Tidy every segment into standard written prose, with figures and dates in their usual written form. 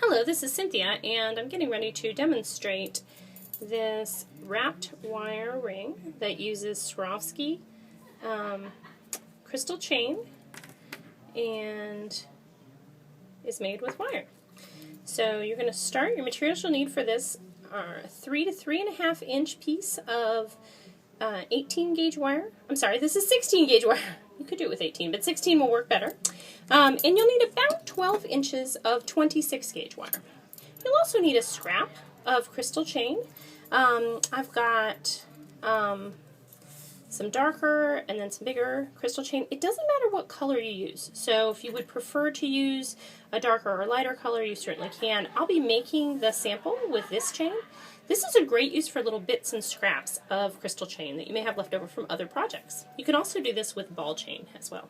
Hello, this is Cynthia, and I'm getting ready to demonstrate this wrapped wire ring that uses Swarovski crystal chain and is made with wire. So you're going to start, your materials you'll need for this are a 3 to 3.5 inch piece of 18 gauge wire. I'm sorry, this is 16 gauge wire. You could do it with 18, but 16 will work better. And you'll need about 12 inches of 26 gauge wire. You'll also need a scrap of crystal chain. I've got some darker and then some bigger crystal chain. It doesn't matter what color you use. So if you would prefer to use a darker or lighter color, you certainly can. I'll be making the sample with this chain. This is a great use for little bits and scraps of crystal chain that you may have left over from other projects. You can also do this with ball chain as well.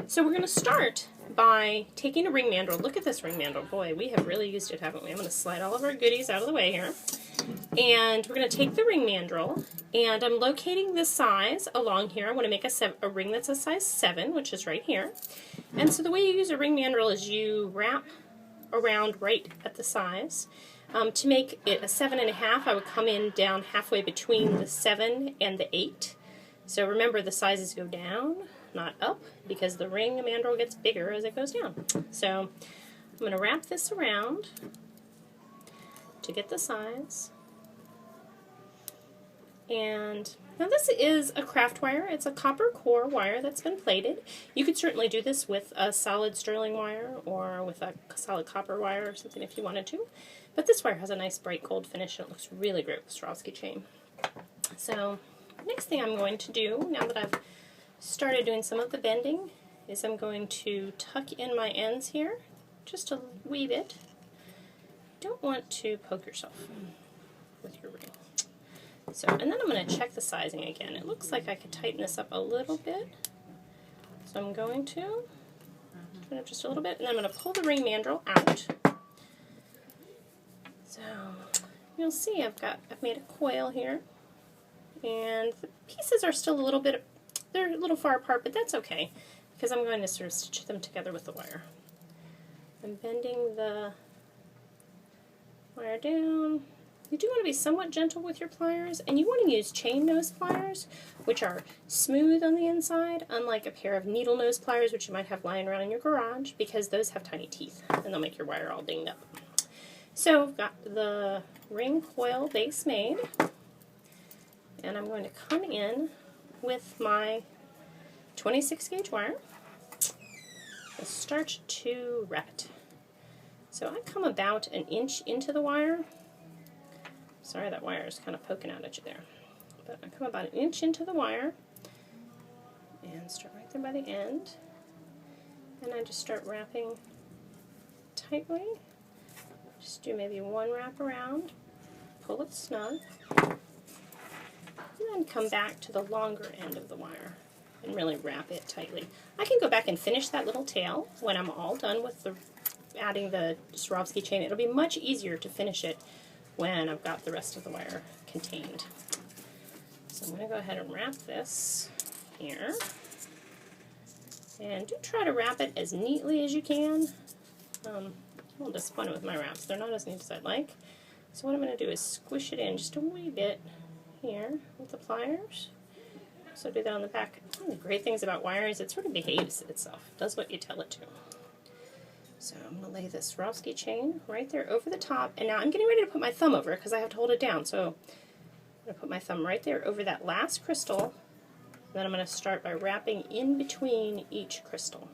So we're going to start by taking a ring mandrel. Look at this ring mandrel. Boy, we have really used it, haven't we? I'm going to slide all of our goodies out of the way here. And we're going to take the ring mandrel, and I'm locating the size along here. I want to make a ring that's a size 7, which is right here. And so the way you use a ring mandrel is you wrap around right at the size. To make it a 7.5, I would come in down halfway between the 7 and the 8. So remember, the sizes go down, not up, because the ring mandrel gets bigger as it goes down. So I'm going to wrap this around to get the size. And now this is a craft wire. It's a copper core wire that's been plated. You could certainly do this with a solid sterling wire or with a solid copper wire or something if you wanted to. But this wire has a nice bright gold finish and it looks really great with Swarovski chain. So next thing I'm going to do, now that I've started doing some of the bending, is I'm going to tuck in my ends here just a wee bit. You don't want to poke yourself with your ring. So, and then I'm going to check the sizing again. It looks like I could tighten this up a little bit. So I'm going to turn it just a little bit, and then I'm going to pull the ring mandrel out. So you'll see I've made a coil here, and the pieces are still a little bit, they're a little far apart, but that's okay because I'm going to sort of stitch them together with the wire. I'm bending the wire down. You do want to be somewhat gentle with your pliers, and you want to use chain nose pliers, which are smooth on the inside, unlike a pair of needle nose pliers, which you might have lying around in your garage, because those have tiny teeth, and they'll make your wire all dinged up. So I've got the ring coil base made, and I'm going to come in with my 26 gauge wire and start to wrap it. So I come about an inch into the wire. Sorry, that wire is kind of poking out at you there. But I come about an inch into the wire and start right there by the end. And I just start wrapping tightly. Just do maybe one wrap around, pull it snug, and then come back to the longer end of the wire and really wrap it tightly. I can go back and finish that little tail when I'm all done with adding the Swarovski chain. It'll be much easier to finish it when I've got the rest of the wire contained. So I'm going to go ahead and wrap this here. And do try to wrap it as neatly as you can. I'm a little disappointed with my wraps. They're not as neat as I'd like. So what I'm going to do is squish it in just a wee bit here with the pliers. So do that on the back. One of the great things about wire is it sort of behaves itself. It does what you tell it to. So I'm going to lay this Swarovski chain right there over the top, and now I'm getting ready to put my thumb over it because I have to hold it down. So I'm going to put my thumb right there over that last crystal, and then I'm going to start by wrapping in between each crystal.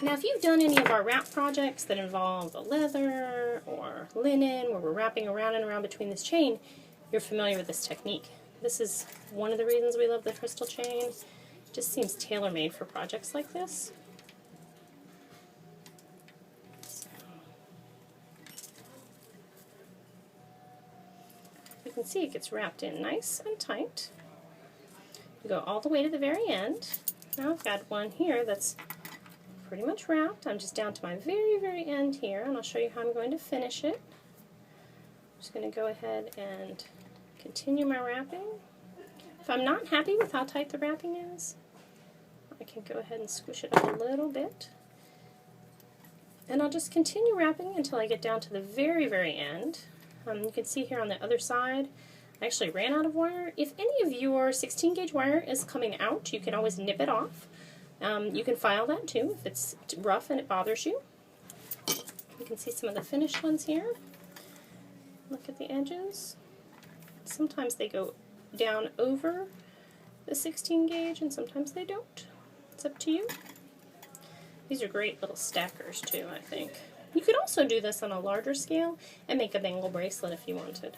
Now if you've done any of our wrap projects that involve the leather or linen where we're wrapping around and around between this chain, you're familiar with this technique. This is one of the reasons we love the crystal chain. It just seems tailor-made for projects like this. You can see it gets wrapped in nice and tight. You go all the way to the very end. Now I've got one here that's pretty much wrapped. I'm just down to my very, very end here, and I'll show you how I'm going to finish it. I'm just going to go ahead and continue my wrapping. If I'm not happy with how tight the wrapping is, I can go ahead and squish it up a little bit And I'll just continue wrapping until I get down to the very, very end. You can see here on the other side, I actually ran out of wire. If any of your 16 gauge wire is coming out, you can always nip it off. You can file that too if it's rough and it bothers you. You can see some of the finished ones here. Look at the edges. Sometimes they go down over the 16 gauge and sometimes they don't. It's up to you. These are great little stackers too, I think. You could also do this on a larger scale and make a bangle bracelet if you wanted.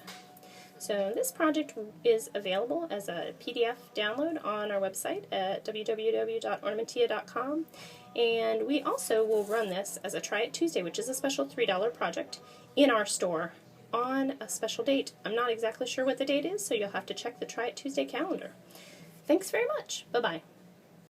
So this project is available as a PDF download on our website at www.ornamentea.com, and we also will run this as a Try It Tuesday, which is a special $3 project in our store on a special date. I'm not exactly sure what the date is, so you'll have to check the Try It Tuesday calendar. Thanks very much. Bye-bye.